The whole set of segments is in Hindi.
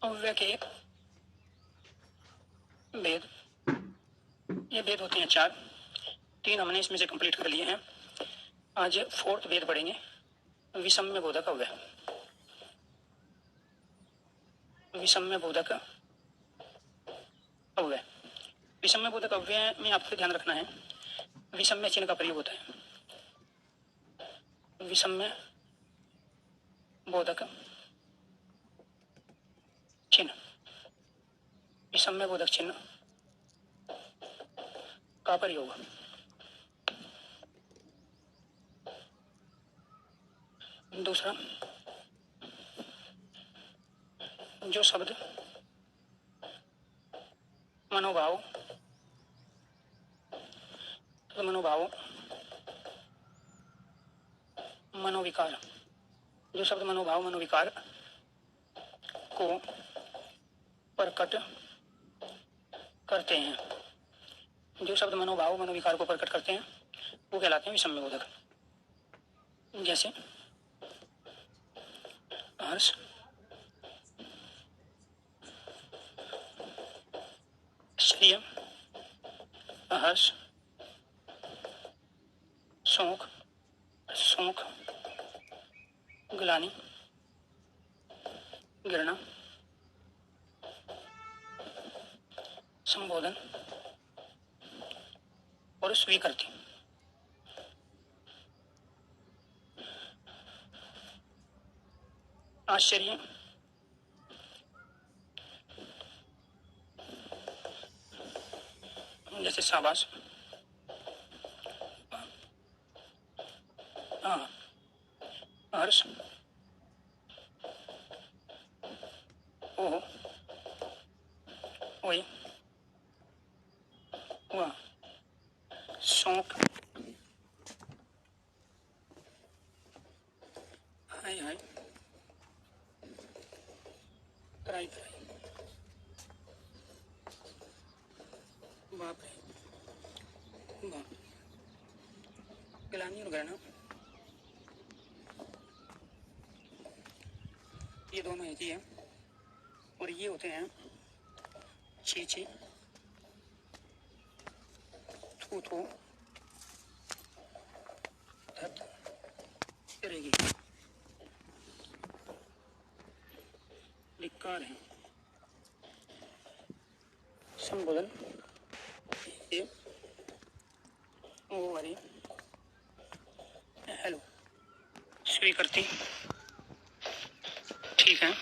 अव्यय के भेद, ये भेद होते हैं 4। 3 हमने इसमें से कंप्लीट कर लिए हैं। आज 4th भेद पढ़ेंगे, विषम्य बोधक अव्यय। विषम्य बोधक अव्यय, विषम्य बोधक अव्यय में आपको ध्यान रखना है, विषम्य चिन्ह का प्रयोग होता है। विषम्य बोधक चिन्ह, विषम्य बोधक चिन्ह का प्रयोग। दूसरा, जो शब्द मनोभाव, मनोविकार, जो शब्द मनोभाव मनोविकार को प्रकट करते हैं, जो शब्द मनोभाव मनोविकार को प्रकट करते हैं वो कहलाते हैं विषम्य बोधक। जैसे हर्ष, आश्चर्य, हर्ष, शोक, ग्लानि, घृणा, संबोधन और स्वीकृति। आश्चर्य, जैसे शाबाश, हर्ष, ओह, ओए, वाह, शौक, हाय हाय, त्राई त्राई, बाप रे बाप, गिलानी और घृणा, ये दोनों एक ही है। और ये होते हैं छी छी, थू थू, धत करेगी, धिक्कार है, संबोधन, ये वो हरी, हेलो, स्वीकृति, ठीक है,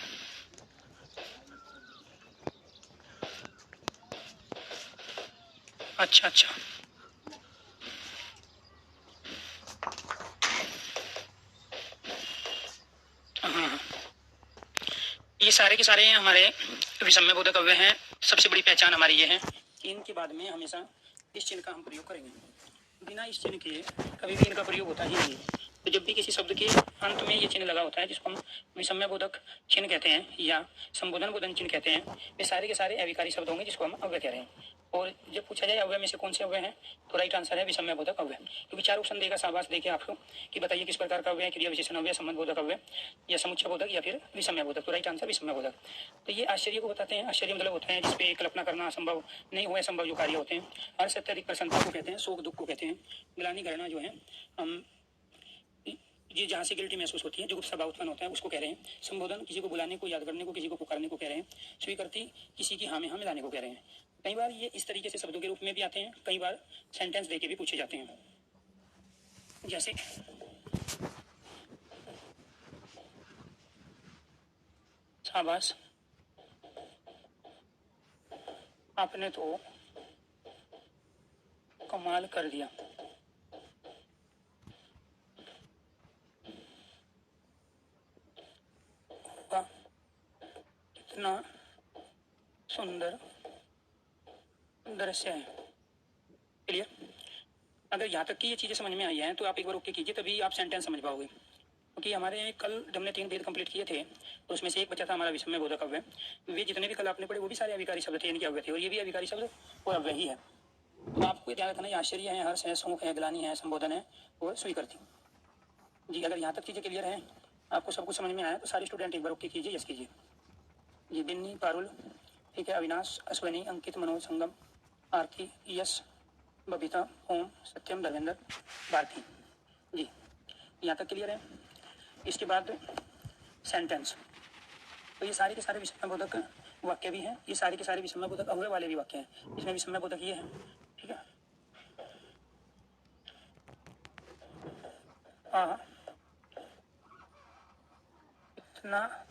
अच्छा अच्छा, हाँ, ये सारे के सारे हमारे विषम्य बोधक अव्यय हैं। सबसे बड़ी पहचान हमारी ये है कि इनके बाद में हमेशा इस चिन्ह का हम प्रयोग करेंगे। बिना इस चिन्ह के कभी भी इनका प्रयोग होता ही नहीं। तो जब भी किसी शब्द के अंत में ये चिन्ह लगा होता है, जिसको हम विषम्य बोधक चिन्ह कहते हैं या संबोधन बोधन चिन्ह कहते हैं, वे सारे के सारे अविकारी शब्द होंगे, जिसको हम अव्यय कह रहे हैं। और जब पूछा जाए अव्यय में से कौन से अव्यय हैं, तो राइट आंसर है विषम्य बोधक अव्यय। क्योंकि 4 ऑप्शन देगा शाबाश देके आपको कि बताइए किस प्रकार का अव्यय, क्रिया विशेषण अव्यय, संबंध बोधक अव्यय या समुच्चय बोधक या फिर विषम्य बोधक। तो राइट आंसर विषम्य बोधक। तो ये आश्चर्य को बताते हैं। आश्चर्य मतलब होता है जिसपे कल्पना करना असंभव नहीं हुआ संभव जो कार्य होते हैं। हर्ष अत्यधिक प्रसन्नता को कहते हैं, शोक दुख को कहते हैं, ग्लानि घृणा जो है हम ये जहाँ से गिल्टी महसूस होती है, जो गुस्सा भाव उत्पन्न होता है, उसको कह रहे हैं। संबोधन किसी को बुलाने को, याद करने को, किसी को पुकारने को कह रहे हैं। स्वीकृति किसी की हाँ में हाँ मिलाने को कह रहे हैं। कई बार ये इस तरीके से शब्दों के रूप में भी आते हैं, कई बार सेंटेंस देके भी पूछे जाते हैं। जैसे शाबाश, आपने तो कमाल कर दिया, कितना सुंदर दृश्य है। क्लियर? अगर यहाँ तक की ये चीजें समझ में आई हैं तो आप एक बार ओके कीजिए, तभी आप सेंटेंस समझ पाओगे। क्योंकि हमारे कल हमने 3 भेद कंप्लीट किए थे, तो उसमें से एक बचा था हमारा विषम्य बोधक अव्यय। वे जितने भी कल आपने पढ़े वो भी सारे अविकारी शब्द थे, इनके अव्यय थे, और ये भी अविकारी शब्द और अव्यय ही है। तो आपको ध्यान रखना है, आश्चर्य है, हर्ष है, शोक है, ग्लानि है, संबोधन है और स्वीकृति। जी, अगर यहाँ तक चीजें क्लियर हैं, आपको सब कुछ समझ में आया तो सारे स्टूडेंट एक बार ओके कीजिए, यस कीजिए। जी बिन्नी, पारुल, ठीक है, अविनाश, अश्विनी, अंकित, मनोज, संगम, आरती, यश, बबीता, ओम, सत्यम, धर्मेंद्र, भारती। जी यहाँ तक क्लियर है। इसके बाद सेंटेंस, तो ये सारे के सारे विषमबोधक वाक्य भी हैं, ये सारे के सारे विषमबोधक अव्यय वाले भी वाक्य हैं। इसमें विषमबोधक ये है, ठीक है। हाँ, इतना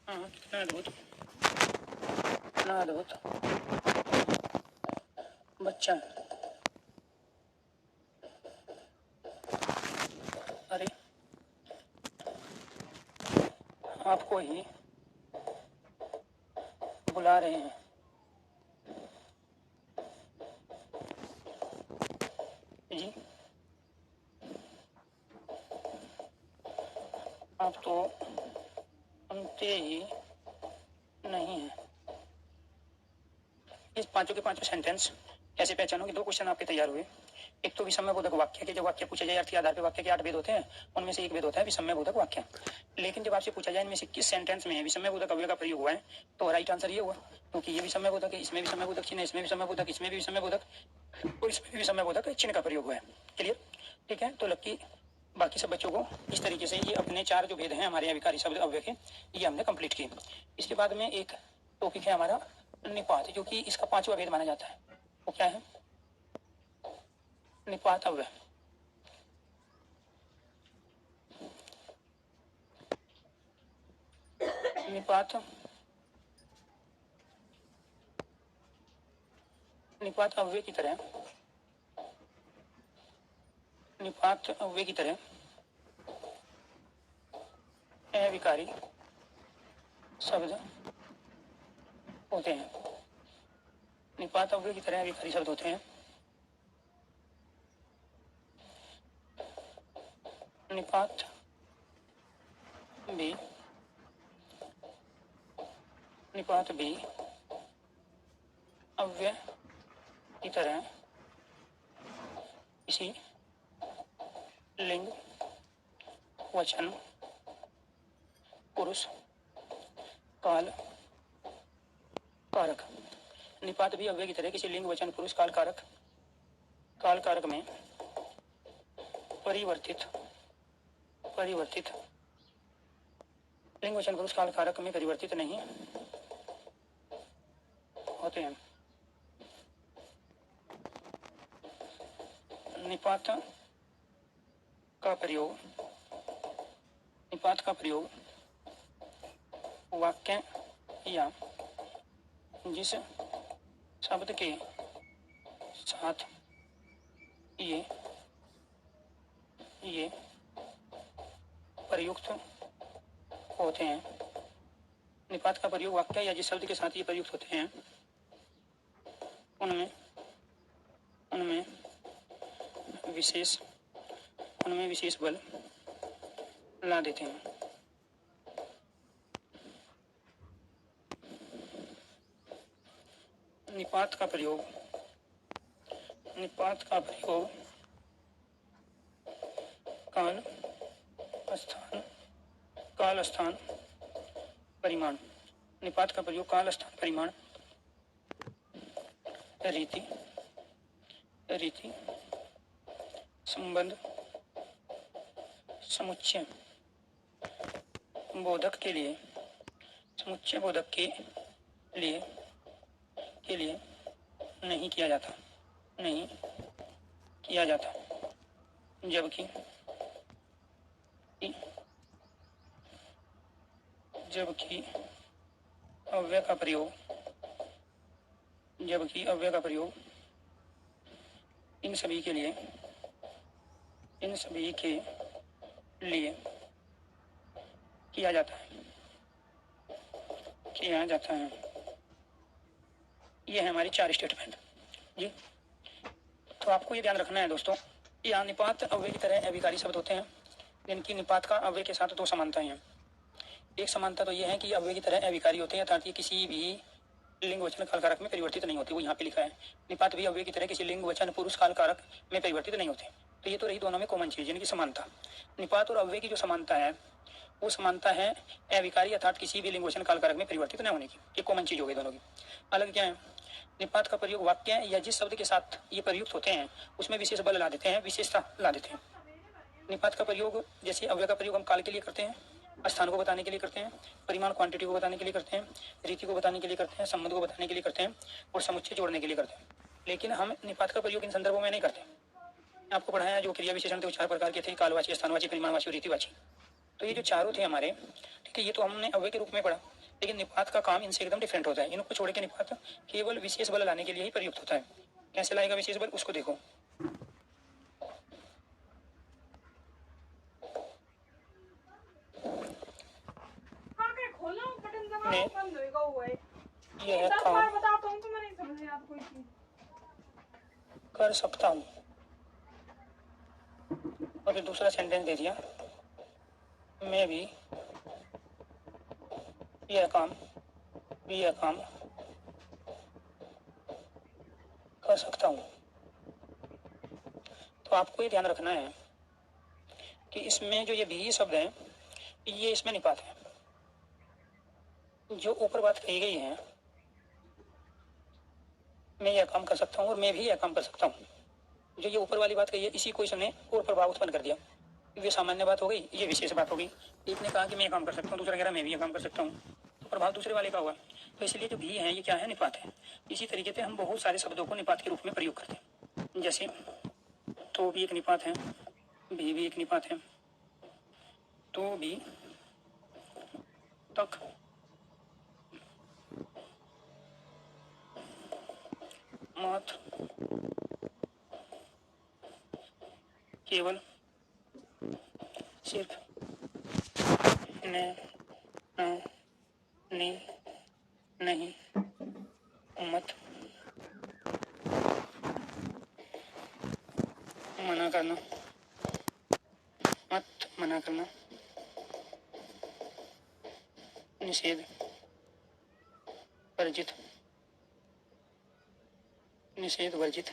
कितना अद्भुत, इतना अद्भुत बच्चा, अरे आपको ही बुला रहे हैं। जी आप तो सुनते ही नहीं है। इस पांचों के पांचों सेंटेंस कैसे पहचानोगे? दो क्वेश्चन आपके तैयार हुए। एक तो विषमयबोधक वाक्य के, जब वाक्य पूछा जाए अर्थी आधार पे वाक्य के 8 भेद होते हैं, उनमें से एक भेद होता है विषमयबोधक वाक्य। लेकिन जब आपसे पूछा जाए इनमें से किस सेंटेंस में विषमयबोधक अव्यय का प्रयोग हुआ है, तो राइट आंसर ये हुआ, क्योंकि ये विषमयबोधक है, इसमें विषमयबोधक चिन्ह, इसमें विषमयबोधक, इसमें भी विषमयबोधक और इसमें भी विषमयबोधक चिन्ह का प्रयोग हुआ है। क्लियर? ठीक है, तो लक्की बाकी सब बच्चों को इस तरीके से ये अपने 4 जो भेद हैं हमारे अविकारी शब्द अव्यय के, ये हमने कंप्लीट किए। इसके बाद में एक टॉपिक है हमारा निपात, जो कि इसका 5वां भेद माना जाता है। वो क्या है? निपात अव्यय। निपात अव्यय की तरह, निपात अव्यय की तरह अविकारी शब्द होते हैं। निपात अव्यय की तरह अविकारी शब्द होते हैं। निपात भी अव्यय की तरह इसी लिंग, वचन, पुरुष, काल, कारक। निपात भी अव्यय की तरह किसी लिंग, वचन, पुरुष, काल, कारक में परिवर्तित लिंग, वचन, पुरुष, काल, कारक में परिवर्तित नहीं होते हैं। निपात का प्रयोग वाक्य या जिस शब्द के साथ ये प्रयुक्त होते हैं, निपात का प्रयोग वाक्य या जिस शब्द के साथ ये प्रयुक्त होते हैं उनमें विशेष बल ला देते हैं। निपात का प्रयोग काल, स्थान, परिमाण। निपात का प्रयोग काल, स्थान, परिमाण, रीति, संबंध, समुच्चय बोधक के लिए नहीं किया जाता, जबकि अव्यय का प्रयोग इन सभी के लिए किया जाता है। ये है हमारी 4 स्टेटमेंट जी। तो आपको ये ध्यान रखना है दोस्तों, यहाँ निपात अव्यय की तरह अविकारी शब्द होते हैं, जिनकी निपात का अव्यय के साथ 2 समानताएं हैं। एक समानता तो यह है कि अव्यय की तरह अविकारी होते हैं, अर्थात किसी भी लिंग वचन काल कारक में परिवर्तित नहीं होते, वो यहाँ पे लिखा है। निपात भी अव्यय की तरह किसी लिंग वचन पुरुष काल कारक में परिवर्तित नहीं होते। तो ये तो रही दोनों में कॉमन चीज, यानी कि समानता। निपात और अव्यय की जो समानता है वो समानता है अविकारी अर्थात किसी भी लिंग वचन काल कारक में परिवर्तित न होने की। ये कॉमन चीज हो गई दोनों की। अलग क्या है? निपात का प्रयोग वाक्य या जिस शब्द के साथ ये प्रयुक्त होते हैं उसमें विशेष बल ला देते हैं, विशेषता ला देते हैं। निपात का प्रयोग जैसे अव्यय का प्रयोग हम काल के लिए करते हैं, स्थान को बताने के लिए करते हैं, परिमाण क्वांटिटी को बताने के लिए करते हैं, रीति को बताने के लिए करते हैं, संबंध को बताने के लिए करते हैं और समुच्चय जोड़ने के लिए करते हैं। लेकिन हम निपात का प्रयोग इन संदर्भों में नहीं करते। आपको पढ़ाया जो क्रिया विशेषण थे वो 4 प्रकार के थे, कालवाची, स्थानवाची, परिमाणवाची और रीतिवाची। तो ये जो चारों थे हमारे, ठीक है, ये तो हमने अव्यय के रूप में पढ़ा। लेकिन निपात का काम इनसे एकदम डिफरेंट होता है। इनको छोड़ के निपात केवल विशेष बल लाने के लिए ही प्रयुक्त होता है। कैसे लाएगा विशेष बल, उसको देखो। यह काम कर सकता हूँ और फिर दूसरा सेंटेंस दे दिया, मैं भी यह काम कर सकता हूँ। तो आपको ये ध्यान रखना है कि इसमें जो ये भी शब्द है ये इसमें निपात है। जो ऊपर बात कही गई है, मैं यह काम कर सकता हूँ और मैं भी यह काम कर सकता हूँ, जो ये ऊपर वाली बात कही है इसी को इसने और प्रभाव उत्पन्न कर दिया। ये सामान्य बात हो गई, ये विशेष बात हो गई। एक ने कहा कि मैं ये काम कर सकता हूँ, दूसरा कह रहा मैं भी ये काम कर सकता हूँ, तो प्रभाव दूसरे वाले का हुआ। तो इसलिए जो भी है ये क्या है, निपात है। इसी तरीके से हम बहुत सारे शब्दों को निपात के रूप में प्रयोग करते हैं। जैसे तो भी एक निपात है, भी एक निपात है, तो भी, तक, मात्र, केवल, सिर्फ, न, न, ने, नहीं, मत, मना करना, मत मना करना, निषेध, वर्जित, निषेध वर्जित,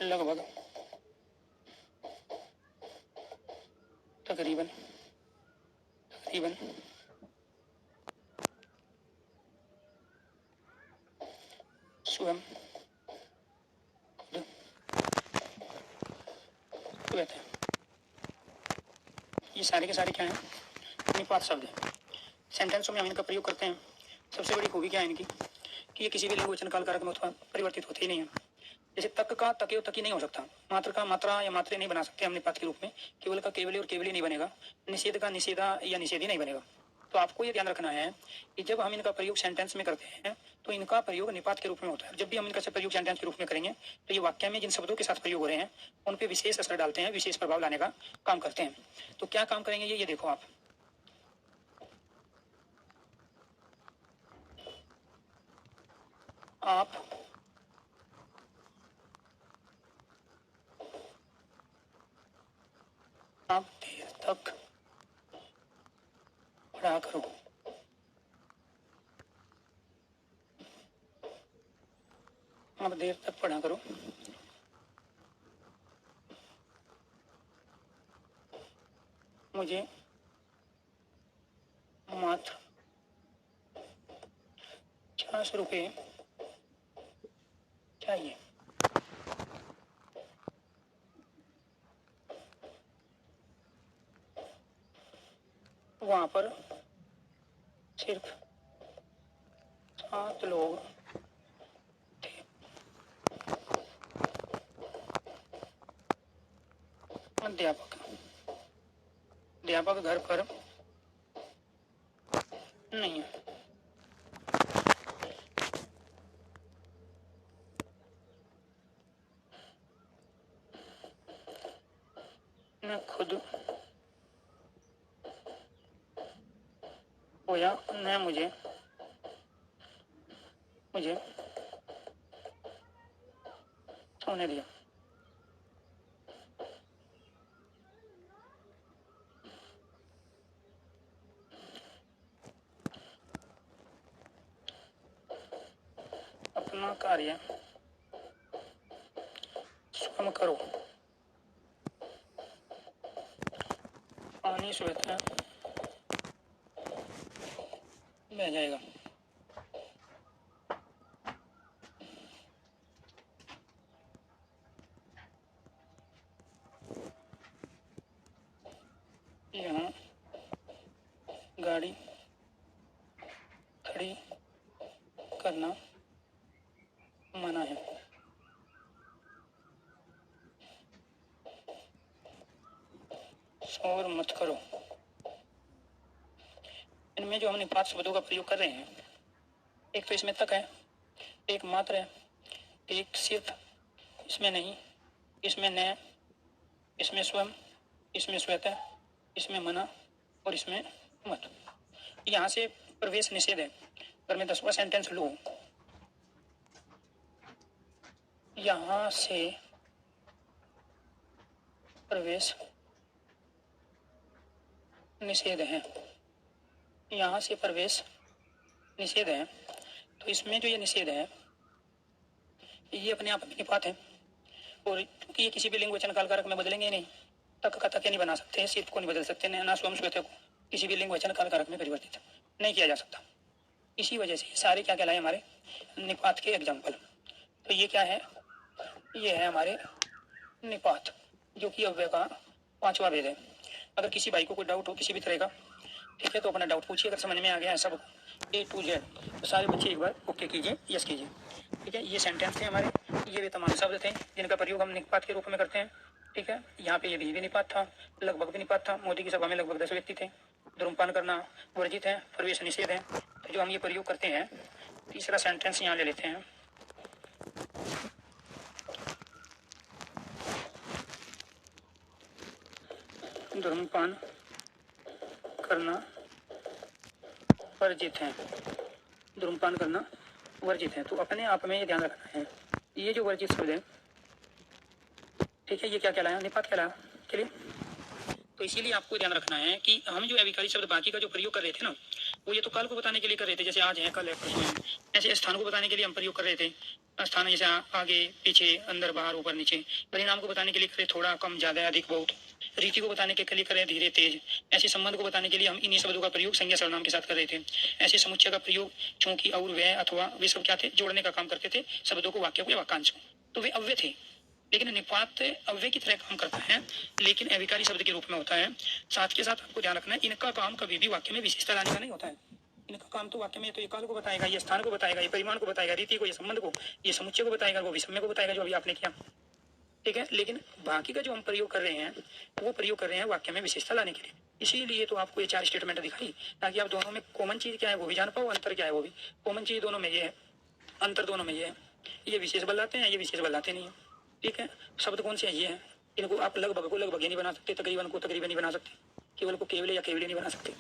लगभग, तकरीबन, तकरीबन, स्वयं, खुद, स्वतः। ये सारे के सारे क्या हैं, निपात शब्द है। सेंटेंसों में हम इनका प्रयोग करते हैं। सबसे बड़ी खूबी क्या है इनकी कि ये किसी भी लिंग वचन काल कारक में परिवर्तित होते ही नहीं है। जैसे तक का तके तकी नहीं हो सकता, मात्र का मात्रा या मात्रे नहीं बना सकते हम निपात के रूप में, केवल का केवली और केवली नहीं बनेगा, निषेध का निषेधा या निषेधी नहीं बनेगा। तो आपको ये ध्यान रखना है कि जब हम इनका प्रयोग सेंटेंस में करते हैं तो इनका प्रयोग निपात के रूप में होता है। जब भी हम इनका प्रयोग सेंटेंस के रूप में करेंगे तो ये वाक्य में जिन शब्दों के साथ प्रयोग हो रहे हैं उन पे विशेष असर डालते हैं, विशेष प्रभाव लाने का काम करते हैं। तो क्या काम करेंगे ये देखो आप। आप देर तक पढ़ा करो। आप देर तक पढ़ा करो। मुझे मात्र 50 रुपये चाहिए। वहां पर सिर्फ 7 लोग थे। अध्यापक अध्यापक घर पर नहीं है। न खुद होया न मुझे सोने दिया। कार्य स्वयं करो, पानी स्वतः बह जाएगा। यहाँ गाड़ी खड़ी करना मना है। शोर मत करो। इनमें जो हम निपात शब्दों का प्रयोग कर रहे हैं, एक तो इसमें तक है, एक मात्र है, एक सिर्फ, इसमें नहीं, इसमें न, इसमें स्वयं, इसमें स्वतः, इसमें मना और इसमें मत। यहाँ से प्रवेश निषेध है। अगर मैं 10वां सेंटेंस लूं, यहाँ से प्रवेश निषेध है, यहाँ से प्रवेश निषेध है। तो इसमें जो ये निषेध है ये अपने आप में निपात है, और ये किसी भी लिंग वचन काल कारक में बदलेंगे नहीं। तक का तक नहीं बना सकते, सिर्फ को नहीं बदल सकते, ना स्वयं स्वतः को किसी भी लिंग वचन काल कारक में परिवर्तित नहीं किया जा सकता। इसी वजह से सारे क्या कहलाए हमारे निपात के एग्जाम्पल। तो ये क्या है, ये है हमारे निपात, जो कि अव्यय का 5वां भेद है। अगर किसी भाई को कोई डाउट हो किसी भी तरह का, ठीक है, तो अपना डाउट पूछिए। अगर समझ में आ गया है सब A to Z, तो सारे बच्चे एक बार ओके कीजिए, यस कीजिए। ठीक है, ये सेंटेंस थे हमारे, ये वे तमाम शब्द थे जिनका प्रयोग हम निपात के रूप में करते हैं। ठीक है, यहाँ पे ये भी निपात था, लगभग भी निपात था। मोदी की सभा में लगभग 10 व्यक्ति थे। धूम्रपान करना वर्जित है, प्रवेश निषेध है। तो जो हम ये प्रयोग करते हैं, तीसरा सेंटेंस यहाँ ले लेते हैं। धूम्रपान करना वर्जित है, धूम्रपान करना वर्जित है। तो अपने आप में ये ध्यान रखना है, ये जो वर्जित शब्द है, ठीक है, ये क्या कहलाया, निपात कहलाया। चलिए, तो इसीलिए आपको ध्यान रखना है कि हम जो अविकारी शब्द बाकी का जो प्रयोग कर रहे थे ना, वो ये तो काल को बताने के लिए कर रहे थे, जैसे आज है, कल है, परसों है। ऐसे स्थान को बताने के लिए हम प्रयोग कर रहे थे। स्थान जैसे आगे पीछे, अंदर बाहर, ऊपर नीचे। परिणाम को बताने के लिए करें थोड़ा कम ज्यादा अधिक बहुत। रीति को बताने के लिए करें धीरे तेज। ऐसे संबंध को बताने के लिए हम इन्हीं शब्दों का प्रयोग संज्ञा सर्वनाम के साथ कर रहे थे। ऐसे समुच्चय का प्रयोग चूंकि और वह अथवा वे सब क्या थे, जोड़ने का काम करते थे शब्दों को, वाक्य को या वाक्यांश को। तो वे अव्यय थे, लेकिन निपात अव्यय की तरह काम करता है, लेकिन अविकारी शब्द के रूप में होता है। साथ के साथ आपको ध्यान रखना है, इनका काम कभी भी वाक्य में विशेषता लाने का नहीं होता है। इनका काम तो वाक्य में तो ये काल को बताएगा, ये स्थान को बताएगा, ये परिमाण को बताएगा, रीति को, ये संबंध को, ये समुच्चय को बताएगा, वो विषम्य को बताएगा, जो अभी आपने किया। ठीक है, लेकिन बाकी का जो हम प्रयोग कर रहे हैं, वो प्रयोग कर रहे हैं वाक्य में विशेषता लाने के लिए। इसीलिए तो आपको ये 4 स्टेटमेंट दिखाई, ताकि आप दोनों में कॉमन चीज क्या है वो भी जान पाओ, अंतर क्या है वो भी। कॉमन चीज दोनों में ये है, अंतर दोनों में ये है। ये विशेष बदलाते हैं, ये विशेष बदलाते नहीं है। ठीक है, शब्द कौन से हैं, ये हैं। इनको आप लगभग को लगभग नहीं बना सकते, तकरीबन को तकरीबन नहीं बना सकते, केवल को केवल या केवल नहीं बना सकते।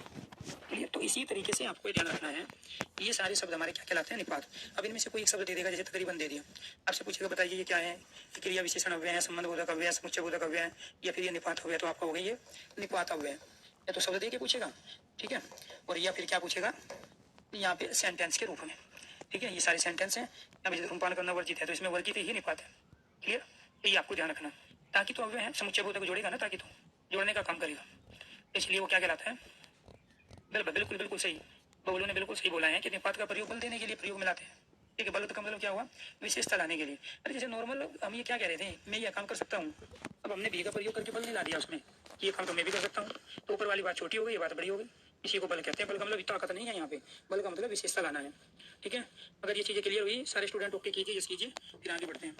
तो इसी तरीके से आपको ध्यान रखना है, ये सारे शब्द हमारे क्या कहलाते हैं, निपात। अब इनमें से कोई एक शब्द दे देगा, जैसे तकरीबन दे दिया, आपसे पूछेगा बताइए ये क्या है, क्रिया विशेषण अव्यय है, संबंध बोधक अव्यय है, समुच्चय बोधक अव्यय है, या फिर ये निपात अव्यय, तो आपका हो गया ये निपात अव्यय। या तो शब्द दे के पूछेगा, ठीक है, और या फिर क्या पूछेगा, यहाँ पे सेंटेंस के रूप में। ठीक है, ये सारे सेंटेंस हैं। यहाँ पे धूम्रपान करना वर्जित है, तो इसमें वर्जित ही निपात है। क्लियर, ये आपको ध्यान रखना। ताकि तो अव्यय है, समुच्चय बोधक जोड़ेगा ना, ताकि तो जोड़ने का काम करेगा, इसलिए वो क्या कहलाता है। बिल्कुल बिल्कुल सही, बबलू ने बिल्कुल सही बोला है कि निपात का प्रयोग बल देने के लिए प्रयोग में लाते हैं। ठीक है, बल का मतलब क्या हुआ, विशेषता लाने के लिए। अरे जैसे नॉर्मल हम ये क्या कह रहे थे, मैं ये काम कर सकता हूँ, अब हमने भी का प्रयोग करके बल नहीं ला दिया उसमें, ये काम तो मैं भी कर सकता हूँ। तो ऊपर वाली बात छोटी हो गई, ये बात बड़ी हो गई। इसी को बल कहते हैं। बल का मतलब ताकत नहीं है यहाँ पे, बल का मतलब विशेषता लाना है। ठीक है, अगर ये चीजें क्लियर हुई, सारे स्टूडेंट ओके कीजिए, यस कीजिए, फिर आगे बढ़ते हैं।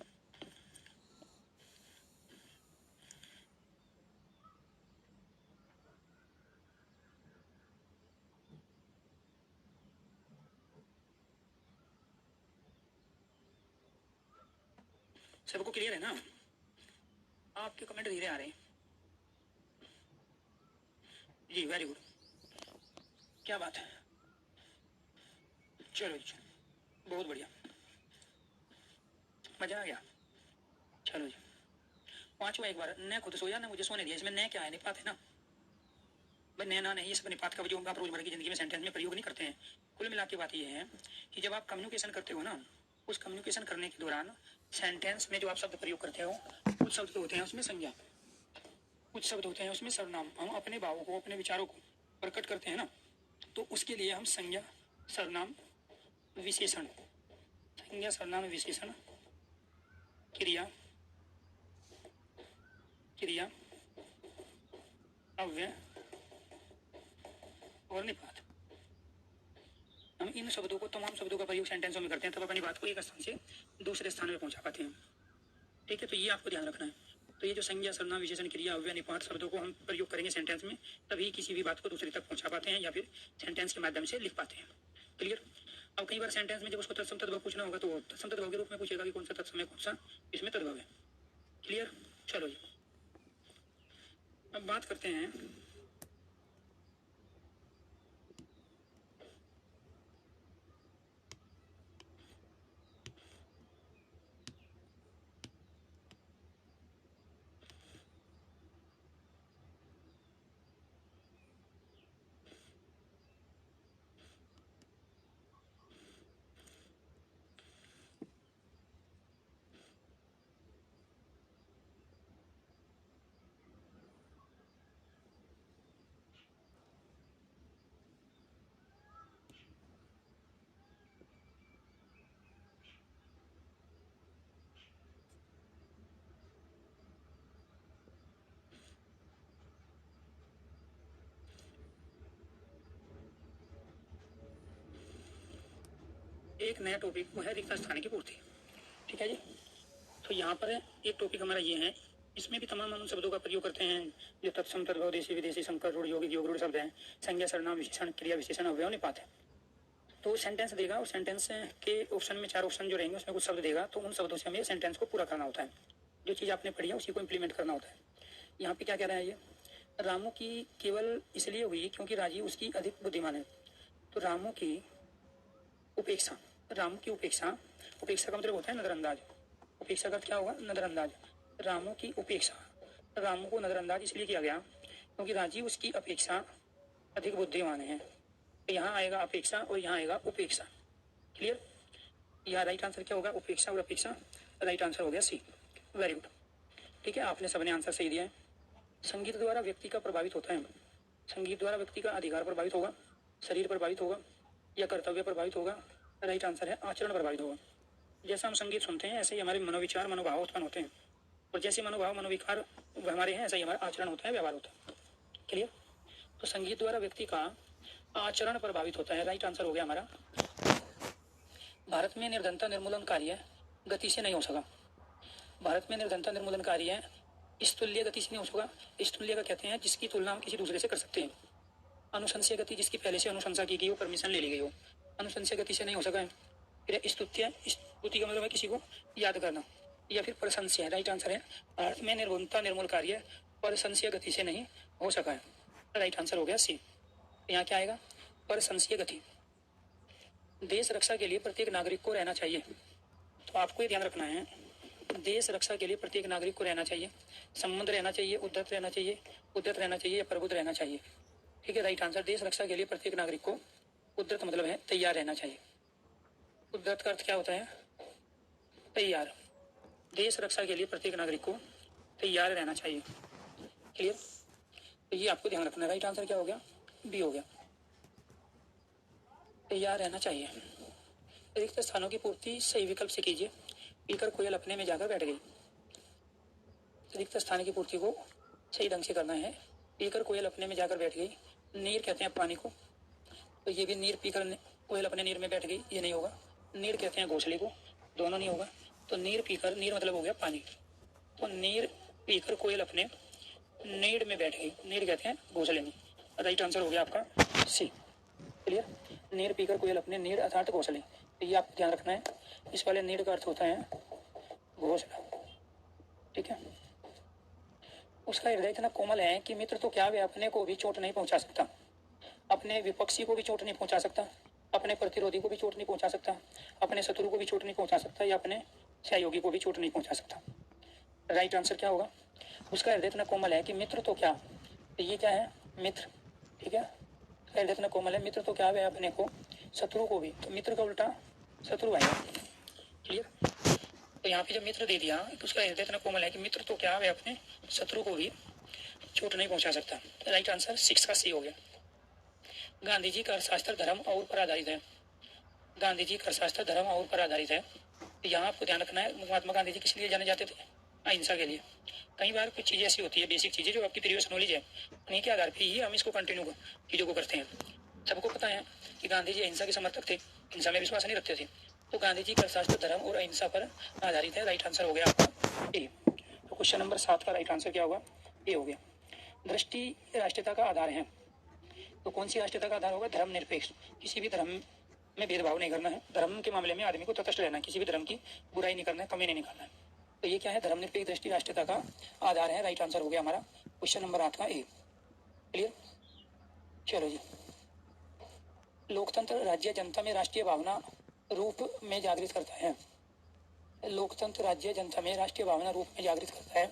सबको क्लियर है ना, आपके कमेंट धीरे आ रहे हैं जी, वेरी गुड, क्या बात है, चलो जी, बहुत बढ़िया, मजा आ गया। चलो जी, 5वां एक बार, न खुद सोया ना मुझे सोने दिया, इसमें न क्या है, निपात है ना भाई, नैना नहीं, ये सब निपात का जो आप रोजमर्रा की जिंदगी में सेंटेंस में प्रयोग नहीं करते हैं। कुल मिला के बात ये है कि जब आप कम्युनिकेशन करते हो ना, उस कम्युनिकेशन करने के दौरान सेंटेंस में जो आप शब्द प्रयोग करते हो, कुछ शब्द तो होते हैं उसमें संज्ञा, कुछ शब्द होते हैं उसमें सर्वनाम। हम अपने भावों को, अपने विचारों को प्रकट करते हैं ना, तो उसके लिए हम संज्ञा, सर्वनाम, विशेषण, संज्ञा, सर्वनाम, विशेषण, क्रिया, क्रिया, अव्यय और निपात, हम इन शब्दों को, तमाम शब्दों का प्रयोग सेंटेंसों में करते हैं, तब अपनी बात को एक स्थान से दूसरे स्थान में पहुंचा पाते हैं। ठीक है, तो ये आपको ध्यान रखना है। तो ये जो संज्ञा, सर्वनाम, विशेषण, क्रिया, अव्यय, निपात शब्दों को हम प्रयोग करेंगे सेंटेंस में, तभी किसी भी बात को दूसरे तक पहुंचा पाते हैं या फिर सेंटेंस के माध्यम से लिख पाते हैं। क्लियर। अब कई बार सेंटेंस में जब उसको तत्सम तद्भव पूछना होगा तो वो तत्सम तद्भव के रूप में पूछेगा कि कौन सा तत्सम है, कौन सा इसमें तद्भव है। क्लियर। चलो जी, अब बात करते हैं एक नया टॉपिक, वो है रिक्त स्थान की पूर्ति। ठीक है जी। तो यहाँ पर एक टॉपिक हमारा ये है, इसमें भी तमाम हम शब्दों का प्रयोग करते हैं जो तत्सम, तद्भव, देशी, विदेशी, संकर, रूढ़, यौगिक, योग रूढ़ शब्द हैं, संज्ञा, सर्वनाम, विशेषण, क्रिया, विशेषण, अव्यय, निपात है। तो सेंटेंस देगा और सेंटेंस के ऑप्शन में 4 ऑप्शन जो रहेंगे उसमें कुछ शब्द देगा, तो उन शब्दों से हमें सेंटेंस को पूरा करना होता है। जो चीज़ आपने पढ़ी है उसी को इम्प्लीमेंट करना होता है। यहाँ पे क्या कह रहा है ये, रामू की केवल इसलिए हुई क्योंकि राजीव उसकी अधिक बुद्धिमान है। तो रामू की उपेक्षा, रामू की उपेक्षा, उपेक्षा का मतलब होता है नजरअंदाज। उपेक्षा का क्या होगा, नजरअंदाज। रामू की उपेक्षा, रामू को नजरअंदाज इसलिए किया गया क्योंकि राजीव उसकी अपेक्षा अधिक बुद्धिमान है। तो यहाँ आएगा अपेक्षा और यहाँ आएगा उपेक्षा। क्लियर। यहाँ राइट आंसर क्या होगा, उपेक्षा और अपेक्षा। राइट आंसर हो गया सी। Very good. ठीक है, आपने सबने आंसर सही दिया है। संगीत द्वारा व्यक्ति का प्रभावित होता है, संगीत द्वारा व्यक्ति का अधिकार प्रभावित होगा, शरीर प्रभावित होगा या कर्तव्य प्रभावित होगा। राइट आंसर है आचरण प्रभावित होगा। जैसा हम संगीत सुनते हैं ऐसे ही हमारे मनोविचार, मनोभाव उत्पन्न होते हैं, और जैसे मनोभाव, मनोविकार हमारे हैं ऐसा ही हमारा आचरण होता है, व्यवहार होता है। क्लियर। तो संगीत द्वारा व्यक्ति का आचरण प्रभावित होता है। राइट आंसर हो गया हमारा। भारत में निर्धनता निर्मूलन कार्य गति से नहीं हो सका। भारत में निर्धनता निर्मूलन कार्य स्तुल्य गति से नहीं हो सका। स्तुल्य का कहते हैं जिसकी तुलना हम किसी दूसरे से कर सकते हैं। अनुशंस्य गति, जिसकी पहले से अनुशंसा की गई हो, परमिशन ले ली गई हो, अनुशंस्य गति से नहीं हो सका है। फिर स्तुत्य, स्तुति का मतलब है किसी को याद करना, या फिर प्रशंस्य। राइट आंसर है भारत में निर्धनता निर्मूल कार्य प्रशंस्य गति से नहीं हो सका है। राइट आंसर हो गया सी। यहाँ क्या आएगा, प्रशंस्य गति। देश रक्षा के लिए प्रत्येक नागरिक को रहना चाहिए। तो आपको ये ध्यान रखना है, देश रक्षा के लिए प्रत्येक नागरिक को रहना चाहिए, संबंध रहना चाहिए, उद्धत रहना चाहिए, उद्धत रहना चाहिए या प्रबुद्ध रहना चाहिए। ठीक है, राइट आंसर। देश रक्षा के लिए प्रत्येक नागरिक को, उद्धत मतलब है तैयार रहना चाहिए। उद्धत का अर्थ क्या होता है, तैयार। देश रक्षा के लिए प्रत्येक नागरिक को तैयार रहना चाहिए। क्लियर। तो ये आपको ध्यान रखना है। राइट आंसर क्या हो गया, बी हो गया, तैयार रहना चाहिए। रिक्त स्थानों की पूर्ति सही विकल्प से कीजिए। पीकर कोयल अपने में जाकर बैठ गई। रिक्त स्थान की पूर्ति को सही ढंग से करना है। पीकर कोयल अपने में जाकर बैठ गई। नीर कहते हैं पानी को, तो ये भी नीर पीकर कोयल अपने नीर में बैठ गई, ये नहीं होगा। नीर कहते हैं घोंसले को, दोनों नहीं होगा। तो नीर पीकर, नीर मतलब हो गया पानी, तो नीर पीकर कोयल अपने नीड़ में बैठ गई। नीर कहते हैं घोंसले में। राइट आंसर हो गया आपका सी। क्लियर। नीर पीकर कोयल अपने नीड़ अर्थात घोंसले, तो ये आपको ध्यान रखना है। इस वाले नीड़ का अर्थ होता है घोंसला। ठीक है। उसका हृदय इतना कोमल है कि मित्र तो क्या, वे अपने को भी चोट नहीं पहुंचा सकता, अपने विपक्षी को भी चोट नहीं पहुंचा सकता, अपने प्रतिरोधी को भी चोट नहीं पहुंचा सकता, अपने शत्रु को भी चोट नहीं पहुंचा सकता, या अपने सहयोगी को भी चोट नहीं पहुंचा सकता। राइट आंसर क्या होगा, उसका हृदय इतना कोमल है कि मित्र तो क्या, तो ये क्या है, मित्र। ठीक है, हृदय इतना कोमल है, मित्र तो क्या, वे अपने को, शत्रु को भी, तो मित्र का उल्टा शत्रु आएगा। तो यहाँ पे जब मित्र दे दिया तो उसका हृदय इतना कोमल है कि मित्र तो क्या, वे अपने शत्रु को भी चोट नहीं पहुंचा सकता। राइट आंसर 6 का सी हो गया। गांधी जी का अर्थशास्त्र धर्म और पर आधारित है। गांधी जी का अर्थशास्त्र धर्म और पर आधारित है। यहाँ आपको ध्यान रखना है, महात्मा गांधी जी किस लिए जाने जाते थे? अहिंसा के लिए। कई बार कुछ चीजें ऐसी होती है, बेसिक चीजें जो आपकी प्रीवियस नॉलेज है, उन्हीं के आधार पर ही हम इसको कंटिन्यू चीजों को करते हैं। सबको पता है कि गांधी जी अहिंसा के समर्थक थे, हिंसा में विश्वास नहीं रखते थे। तो गांधी जी का अर्थशास्त्र धर्म और अहिंसा पर आधारित है। राइट आंसर हो गया आपका ए। तो क्वेश्चन नंबर 7 का राइट आंसर क्या होगा? ए हो गया। दृष्टि राष्ट्रीयता का आधार है। तो कौन सी राष्ट्रीयता का आधार होगा? धर्मनिरपेक्ष। किसी भी धर्म में भेदभाव नहीं करना है। धर्म के मामले में आदमी को तटस्थ रहना है, किसी भी धर्म की बुराई नहीं करना है, कमी नहीं निकालना है। तो ये क्या है? धर्मनिरपेक्ष दृष्टि राष्ट्रीयता का आधार है। राइट आंसर हो गया हमारा क्वेश्चन नंबर 8 का ए। क्लियर? चलो जी। लोकतंत्र राज्य जनता में राष्ट्रीय भावना रूप में जागृत करता है। लोकतंत्र राज्य जनता में राष्ट्रीय भावना रूप में जागृत करता है।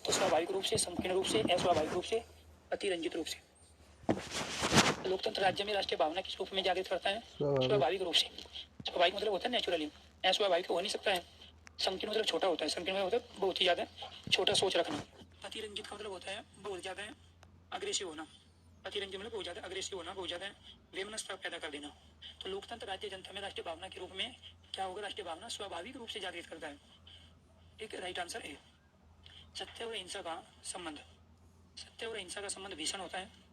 तो स्वाभाविक रूप से, संकीर्ण रूप से, अस्वाभाविक रूप से, अतिरंजित रूप से। लोकतंत्र राज्य में राष्ट्रीय भावना किस रूप में जागृत करता है? स्वाभाविक रूप से। स्वाभाविक मतलब होता है नेचुरली, अस्वाभाविक तो हो नहीं सकता है। संकीर्ण मतलब छोटा होता है, संकीर्ण मतलब होता है बहुत ही ज्यादा छोटा सोच रखना। अतिरंजित का मतलब होता है बहुत ज्यादा अग्रेसिव होना। अतिरंजित मतलब बहुत ज्यादा अग्रेसिव होना, बहुत ज्यादा वेमनस्ता पैदा कर देना। तो लोकतंत्र राज्य जनता में राष्ट्रीय भावना के रूप में क्या होगा? राष्ट्रीय भावना स्वाभाविक रूप से जागृत करता है। एक राइट आंसर है। सत्य और अहिंसा का संबंध। सत्य और अहिंसा का संबंध भीषण होता है।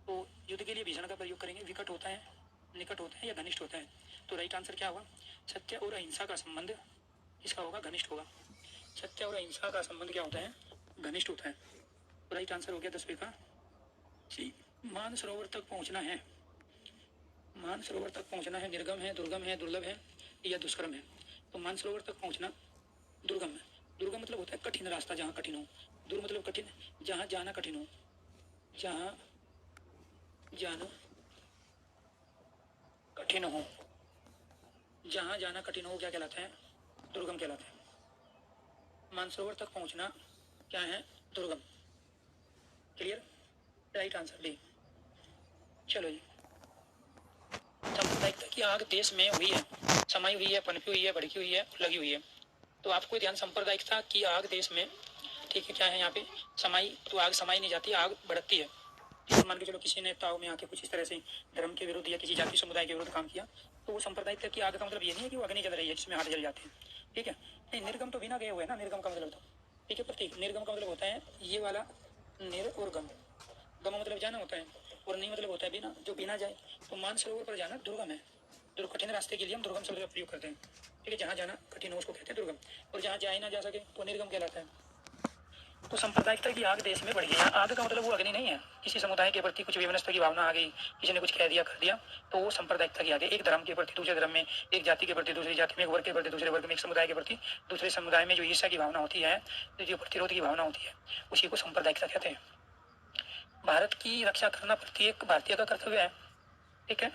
तो युद्ध के लिए भीषण का प्रयोग करेंगे। विकट होता है, निकट होता है या घनिष्ठ होता है? तो राइट आंसर क्या होगा? सत्य और अहिंसा का संबंध इसका होगा घनिष्ठ होगा। सत्य और अहिंसा का संबंध क्या होता है? घनिष्ठ होता है। तो राइट आंसर हो गया 10 का सी। मानसरोवर तक पहुंचना है। मानसरोवर तक पहुंचना है, निर्गम है, दुर्गम है, दुर्लभ है या दुष्कर्म है? तो मानसरोवर तक पहुंचना दुर्गम है। दुर्गम मतलब होता है कठिन रास्ता, जहाँ कठिन हो। दूर मतलब कठिन, जहाँ जाना कठिन हो। जहाँ जाना कठिन हो, जहाँ जाना कठिन हो क्या कहलाता है? दुर्गम कहलाता है। मानसरोवर तक पहुंचना क्या है? दुर्गम। क्लियर? Right answer D. चलो जी। सांप्रदायिकता की आग देश में हुई है, समाई हुई है, पनपी हुई है, भड़की हुई है, लगी हुई है। तो आपको ध्यान, सांप्रदायिकता की आग देश में, ठीक है, क्या है यहाँ पे? समाई। तो आग समाई नहीं जाती, आग भड़कती है। मान के चलो किसी नेताओं में आके कुछ इस तरह से धर्म के विरुद्ध या किसी जाति समुदाय के विरुद्ध काम किया, तो वो सांप्रदायिकता की आग का मतलब ये नहीं है कि वो अग्नि जल रही है जिसमें हाथ जल जाते हैं। ठीक है? नहीं, निर्गम तो बिना गए हुए ना, निर्गम का मतलब तो, ठीक है, प्रतीक। निर्गम का मतलब होता है ये वाला निर और गम। गम मतलब जाना होता है और नहीं मतलब होता है बिना, जो बिना जाए। तो मानसरोवर पर जाना दुर्गम है। कठिन रास्ते के लिए हम दुर्गम शब्द का प्रयोग करते हैं। ठीक है? जहाँ जाना कठिन हो उसको कहते हैं दुर्गम, और जहाँ जाए ना जा सके तो निर्गम कहलाता है। तो सांप्रदायिकता की आग देश में बढ़ गई है। आग का मतलब वो अग्नि नहीं है, किसी समुदाय के प्रति कुछ विवनता की भावना आ गई, किसी ने कुछ कह दिया कर दिया, तो वो सांप्रदायिकता की आग है। एक धर्म के प्रति दूसरे धर्म में, एक जाति के प्रति दूसरी जाति में, एक वर्ग के प्रति दूसरे वर्ग में, एक समुदाय के प्रति दूसरे समुदाय में जो ईर्ष्या की भावना होती है, जो प्रतिरोध की भावना होती है, उसी को सांप्रदायिकता कहते हैं। भारत की रक्षा करना प्रत्येक भारतीय का कर्तव्य है। ठीक है?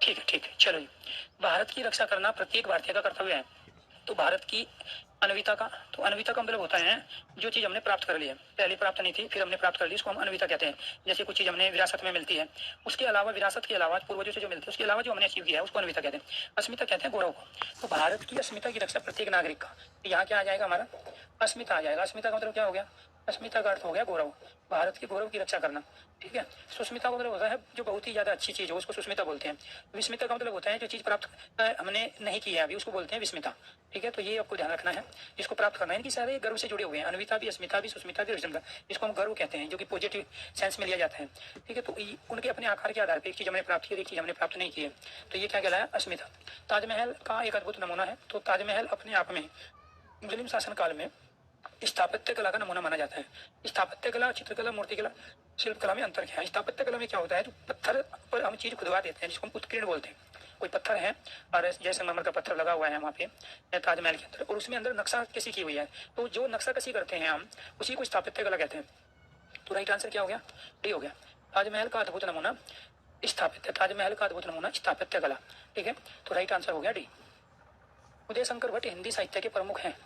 ठीक है, चलो जी। भारत की रक्षा करना प्रत्येक भारतीय का कर्तव्य है। तो भारत की अन्विता का, तो अन्विता का मतलब होता है जो चीज हमने प्राप्त कर ली है, पहले प्राप्त नहीं थी फिर हमने प्राप्त कर ली, उसको हम अन्विता कहते हैं। जैसे कुछ चीज हमने विरासत में मिलती है, उसके अलावा विरासत के अलावा पूर्वजों से जो मिलती है उसके अलावा जो हमने अचीव किया है उसको अन्विता कहते हैं। अस्मिता कहते हैं गौरव को। तो भारत की अस्मिता की रक्षा प्रत्येक नागरिक का, तो यहाँ क्या आ जाएगा हमारा, अस्मिता आ जाएगा। अस्मिता का मतलब क्या हो गया, अस्मिता का अर्थ हो गया गौरव, भारत के गौरव की रक्षा करना। ठीक है। सुस्मिता का मतलब होता है जो बहुत ही ज्यादा अच्छी चीज हो उसको सुस्मिता बोलते हैं। विस्मिता का मतलब होता है जो चीज प्राप्त हमने नहीं की है अभी उसको बोलते हैं विस्मिता। ठीक है, तो ये आपको ध्यान रखना है, जिसको प्राप्त करना है। इनकी सारे गर्व से जुड़े हुए हैं, अन्विता भी, अस्मिता भी, सुस्मिता भी, विस्मिता, जिसको हम गर्व कहते हैं, जो कि पॉजिटिव सेंस में लिया जाता है। ठीक है, तो उनके अपने आकार के आधार पर एक चीज हमने प्राप्त की है, एक चीज हमने प्राप्त नहीं की है, तो ये क्या कहलाया, अस्मिता। ताजमहल का एक अद्भुत नमूना है। तो ताजमहल अपने आप में मुस्लिम शासन काल में स्थापत्य कला का नमूना माना जाता है। स्थापत्य कला, चित्रकला, मूर्तिकला, शिल्प कला में अंतर क्या है। स्थापत्य कला में क्या होता है, जो पत्थर पर हम चीज खुदवा देते हैं जिसको हम उत्कीर्ण बोलते हैं। कोई पत्थर है और जैसे संगमरमर का पत्थर लगा हुआ है वहाँ पे ताजमहल के अंदर, और उसमें अंदर नक्शा कसी की हुई है, तो जो नक्शा कसी करते हैं हम उसी को स्थापत्य कला कहते हैं। तो राइट आंसर क्या हो गया, डी हो गया। ताजमहल का अद्भुत नमूना स्थापत्य, ताजमहल का अद्भुत नमूना स्थापत्य कला। ठीक है, तो राइट आंसर हो गया डी। उदय शंकर भट्ट हिंदी साहित्य के प्रमुख हैं।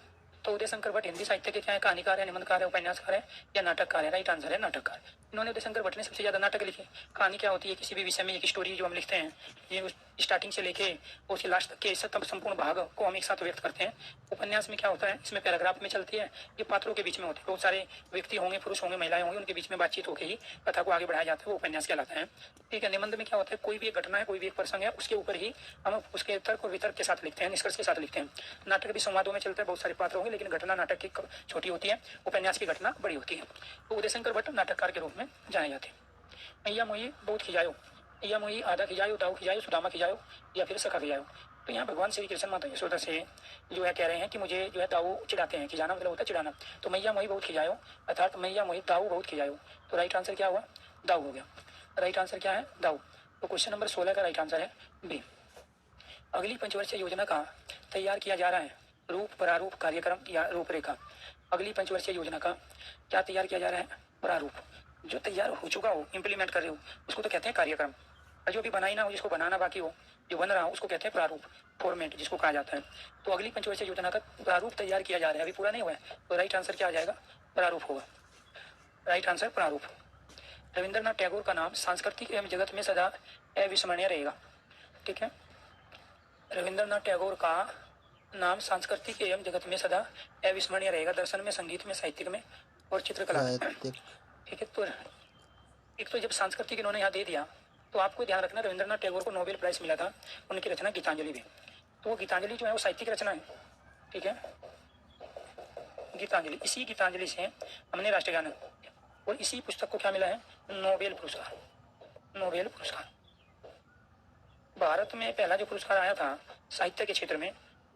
तो उदय शंकर भट्ट हिंदी साहित्य के क्या है, कहानीकार है, निबंधकार है, उपन्यासकार है या नाटककार है। राइट आंसर है नाटककार। इन्होंने, उदय शंकर भट्ट ने सबसे ज्यादा नाटक लिखे। कहानी क्या होती है, किसी भी विषय में एक स्टोरी जो हम लिखते हैं, ये स्टार्टिंग से लेके उसके लास्ट तक के संपूर्ण भाग को हम एक साथ व्यक्त करते हैं। उपन्यास में क्या होता है, इसमें पैराग्राफ में चलती है, ये पात्रों के बीच में होती है, बहुत सारे व्यक्ति होंगे, पुरुष होंगे, महिलाएं होंगी, उनके बीच में बातचीत होकर ही कथा को आगे बढ़ाया जाता है, वो उपन्यास कहलाता है। ठीक है। निबंध में क्या होता है, कोई भी एक घटना है, कोई भी एक प्रसंग है, उसके ऊपर ही हम उसके तर्क और वितर्क के साथ लिखते हैं, निष्कर्ष के साथ लिखते हैं। नाटक भी संवादों में चलता है, बहुत सारे पात्र होंगे, लेकिन घटना नाटक की छोटी होती है, उपन्यास की घटना बड़ी होती है। तो उदय शंकर भट्ट नाटककार के रूप में जाने जाते हैं। मैया मोही बहुत खिजायो, मैया मोही आधा खिजायो, दाऊ खिजायो, सुदामा खिजायो या फिर सखा खिजायो। तो यहाँ भगवान श्री कृष्ण माता यशोदा से जो है कह रहे हैं कि मुझे जो है दाऊ चिढ़ाते हैं, खिजाना मतलब होता है चिढ़ाना। तो मैया मोही बहुत खिजायो अर्थात मैया मोही दाऊ बहुत खिजायो। तो राइट आंसर क्या हुआ, दाऊ हो गया। राइट आंसर क्या है, दाऊ। तो क्वेश्चन नंबर 16 का राइट आंसर है बी। अगली पंचवर्षीय योजना का तैयार किया जा रहा है रूप, प्रारूप, कार्यक्रम या रूपरेखा। अगली पंचवर्षीय योजना का क्या तैयार किया जा रहा है, प्रारूप। जो तैयार हो चुका हो, इम्प्लीमेंट कर रहे हो, उसको तो कहते हैं कार्यक्रम। और जो भी बनाई ना हो, जिसको बनाना बाकी हो, जो बन रहा हो, उसको कहते हैं प्रारूप, फॉर्मेट जिसको कहा जाता है। तो अगली पंचवर्षीय योजना का प्रारूप तैयार किया जा रहा है, अभी पूरा नहीं हुआ है, तो राइट आंसर क्या आ जाएगा, प्रारूप होगा। राइट आंसर प्रारूप। रविंद्रनाथ टैगोर का नाम सांस्कृतिक एवं जगत में सदा अविस्मरणीय रहेगा। ठीक है, रविंद्रनाथ टैगोर का नाम सांस्कृतिक एवं जगत में सदा अविस्मरणीय रहेगा, दर्शन में, संगीत में, साहित्य में और चित्रकला में। ठीक है, तो एक तो जब सांस्कृतिक इन्होंने यहाँ दे दिया, तो आपको ध्यान रखना रविंद्रनाथ टैगोर को नोबेल प्राइज मिला था, उनकी रचना गीतांजलि भी। तो वो गीतांजलि जो है वो साहित्यिक रचना है। ठीक है, गीतांजलि, इसी गीतांजलि से हमने राष्ट्रगान, और इसी पुस्तक को क्या मिला है, नोबेल पुरस्कार। नोबेल पुरस्कार भारत में पहला जो पुरस्कार आया था साहित्य के क्षेत्र में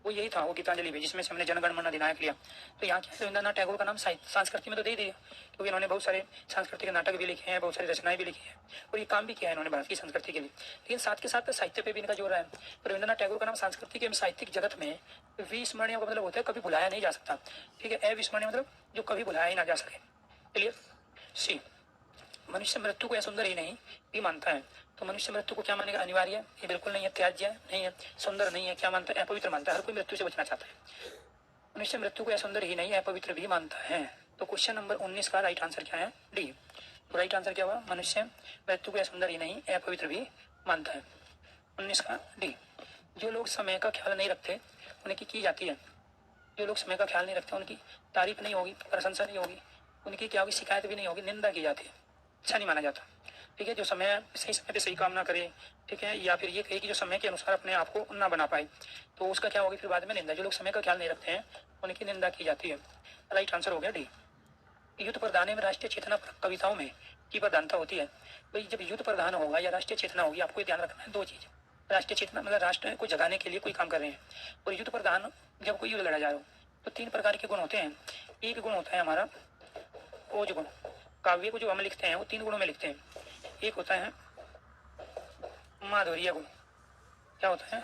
वो यही था, वो गीतांजलि भी, जिसमें से हमने जनगण मन अधिनायक लिया। तो यहाँ क्या रविंद्रनाथ टैगोर का नाम संस्कृति में तो दे ही दिया, क्योंकि इन्होंने बहुत सारे सांस्कृतिक नाटक भी लिखे हैं, बहुत सारी रचनाएं भी लिखी है, और ये काम भी किया है इन्होंने भारत की संस्कृति के लिए। लेकिन साथ के साथ साहित्य पे भी इनका जोर है। तो रविंद्रनाथ टैगोर का नाम सांस्कृतिक एवं साहित्यिक जगत में विस्मरणीय का मतलब होता है कभी भुलाया नहीं जा सकता। ठीक है, अविस्मरणीय मतलब जो कभी भुलाया ही ना जा सके। क्लियर। सी, मनुष्य मृत्यु को सुंदर ही नहीं भी मानता है। तो मनुष्य मृत्यु को क्या मानेगा, अनिवार्य, ये बिल्कुल नहीं है, त्याज्य नहीं है, सुंदर नहीं है, क्या मानता है, अपवित्र मानता है। हर कोई मृत्यु से बचना चाहता है। मनुष्य मृत्यु को सुंदर ही नहीं, अपवित्र भी मानता है। तो क्वेश्चन नंबर 19 का राइट आंसर क्या है, डी। तो राइट आंसर क्या हुआ, मनुष्य मृत्यु को सुंदर ही नहीं, अपवित्र भी मानता है। 19 का डी। जो लोग समय का ख्याल नहीं रखते उनकी की जाती है, जो लोग समय का ख्याल नहीं रखते उनकी तारीफ नहीं होगी, प्रशंसा नहीं होगी, उनकी क्या होगी, शिकायत भी नहीं होगी, निंदा की जाती है, अच्छा नहीं माना जाता। ठीक है, जो सही समय पे सही काम ना करे, ठीक है, या फिर ये कहे कि जो समय के अनुसार अपने आप को ना बना पाए, तो उसका क्या होगी फिर बाद में निंदा। जो लोग समय का ख्याल नहीं रखते हैं उनकी निंदा की जाती है। राइट आंसर हो गया डी। युद्ध प्रधान में राष्ट्रीय चेतना कविताओं में की प्रधानता होती है। भाई जब युद्ध प्रधान होगा या राष्ट्रीय चेतना होगी, आपको ध्यान रखना है दो चीज। राष्ट्रीय चेतना मतलब राष्ट्र को जगाने के लिए कोई काम कर रहे हैं, और युद्ध प्रधान जब कोई युद्ध लड़ा जा रहा हो, तो 3 प्रकार के गुण होते हैं। एक गुण होता है हमारा ओज गुण, काव्य को जो हम लिखते हैं वो 3 गुणों में लिखते हैं। एक होता है माधुर्य गुण, क्या होता है,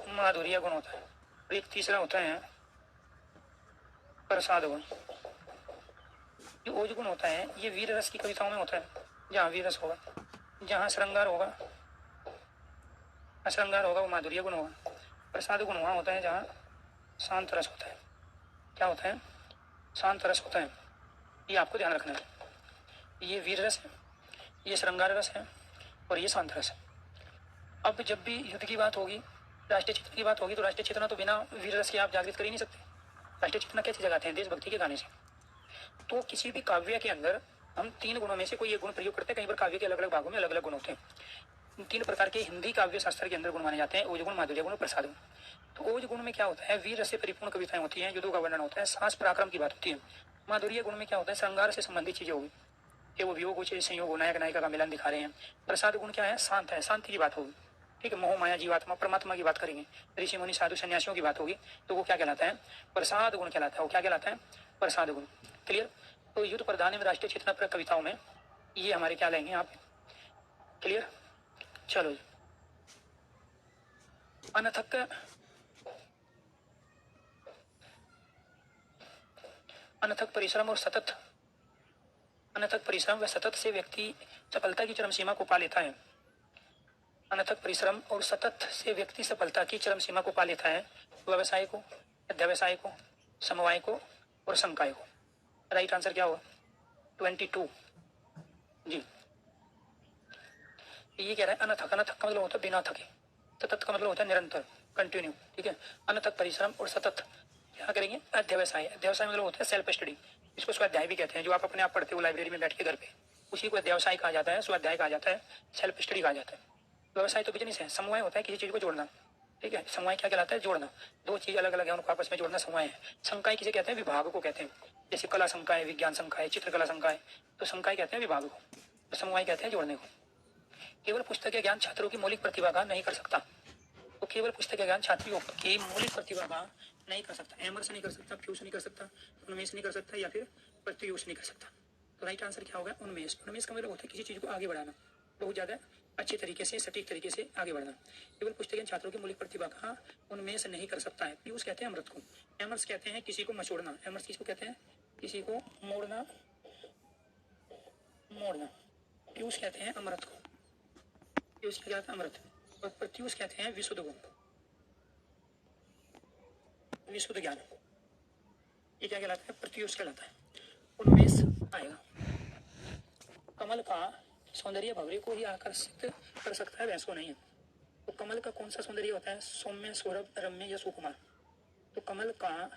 माधुर्य गुण होता है। और एक तीसरा होता है प्रसाद गुण। जो ओज गुण होता है ये वीर रस की कविताओं में होता है, जहाँ वीर रस होगा, जहाँ श्रृंगार होगा, श्रृंगार होगा वो माधुर्य गुण होगा। प्रसाद गुण वहाँ होता है जहाँ शांत रस होता है। क्या होता है? शांत रस होता है। ये आपको ध्यान रखना है। ये वीर रस है, ये श्रृंगार रस है और ये शांत रस है। अब जब भी युद्ध की बात होगी, राष्ट्रीय चेतना की बात होगी, तो राष्ट्रीय चेतना तो बिना वीर रस के आप जागृत कर ही नहीं सकते। राष्ट्रीय चेतना कैसे जगाते हैं? देशभक्ति के गाने से। तो किसी भी काव्य के अंदर हम 3 गुणों में से कोई एक गुण प्रयोग करते हैं। कहीं पर काव्य के अलग अलग भागों में अलग अलग गुण होते हैं। 3 प्रकार के हिंदी काव्य शास्त्र के अंदर गुण माने जाते हैं: ओज गुण, माधुर्य गुण और प्रसाद गुण। तो ओज गुण में क्या होता है? वीर रस से परिपूर्ण कविताएं होती हैं, युद्धों का वर्णन होता है, साहस पराक्रम की बात होती है। माधुर्य गुण में क्या होता है? श्रृंगार से संबंधित चीजें होगी, कि वो वियोग हो, संयोग हो, नायक नायिका का मिलन दिखा रहे हैं। प्रसाद गुण क्या है? शांत है, शांति की बात होगी। ठीक है, मोह माया जीवात्मा परमात्मा की बात करेंगे, ऋषि मुनि साधु सन्यासियों की बात होगी, तो वो क्या कहलाता है? प्रसाद गुण कहलाता है। वो क्या कहलाता है? प्रसाद गुण। क्लियर? तो युद्ध प्रधान में राष्ट्रीय चेतना पर कविताओं में ये हमारे क्या लेंगे आप? क्लियर? चलो जी। अनथक अनथक परिश्रम और सतत अनथक परिश्रम व सतत से व्यक्ति सफलता की चरम सीमा को पा लेता है। अनथक परिश्रम और सतत से व्यक्ति सफलता की चरम सीमा को पा लेता है। व्यवसाय को, अध्यवसाय को, समवाय को और संकाय को। राइट आंसर क्या होगा? 22 जी। ये कह रहा है अनथक। अनथक का मतलब होता है बिना थके, सतत का मतलब होता है निरंतर, कंटिन्यू। ठीक है, अनथक परिश्रम और सतत क्या करेंगे? अध्यवसाय। अध्यवसाय मतलब होता है सेल्फ स्टडी, इसको स्वाध्याय भी कहते हैं। जो आप अपने आप पढ़ते हो लाइब्रेरी में बैठ के घर पे, उसी को अध्यवसाय कहा जाता है, स्वाध्याय कहा जाता है, सेल्फ स्टडी कहा जाता है। व्यवसाय तो बिजनेस है। समवाय होता है किसी चीज को जोड़ना। ठीक है, समवाय क्या कहलाता है? जोड़ना। 2 चीज अलग अलग है, उनको आपस में जोड़ना समवाय है। संकाय किसे कहते हैं? विभाग को कहते हैं। जैसे कला संकाय, विज्ञान संकाय, चित्रकला संकाय, तो संकाय कहते हैं विभाग को, तो समवाय कहते हैं जोड़ने को। केवल पुस्तक ज्ञान छात्रों की मौलिक प्रतिभा का नहीं कर सकता। तो केवल पुस्तक ज्ञान छात्रों की मौलिक प्रतिभा का नहीं कर सकता। एमर्स नहीं कर सकता, फ्यूस नहीं कर सकता, उन्मेष नहीं कर सकता, या फिर प्रत्युष नहीं कर सकता। तो राइट आंसर क्या होगा? उन्मेष। उन्मेष का मतलब होता है किसी चीज को आगे बढ़ाना, बहुत ज्यादा अच्छे तरीके से, सटीक तरीके से आगे बढ़ना। केवल पुस्तक ज्ञान छात्रों की मौलिक प्रतिभा का उन्मेष नहीं कर सकता है। पीयूष कहते हैं अमृत को। एमर्स कहते हैं किसी को मचोड़ना। एमर्स किसको कहते हैं? किसी को मोड़ना, मोड़ना। पीयूष कहते हैं अमृत को। पीयूष क्या कहते हैं? अमृत। और प्रत्युष कहते हैं विशुद्ध गुण, विशुद्ध ज्ञान। ये क्या कहलाता है? प्रत्युष कहलाता है। उन्मेष आएगा। कमल का सौंदर्य भंवरे को ही आकर्षित कर सकता है, भैंस को नहीं है। तो कमल का कौन सा सौंदर्य होता है? सौम्य, सौरभ, रम्य या सुकुमार। तो कमल का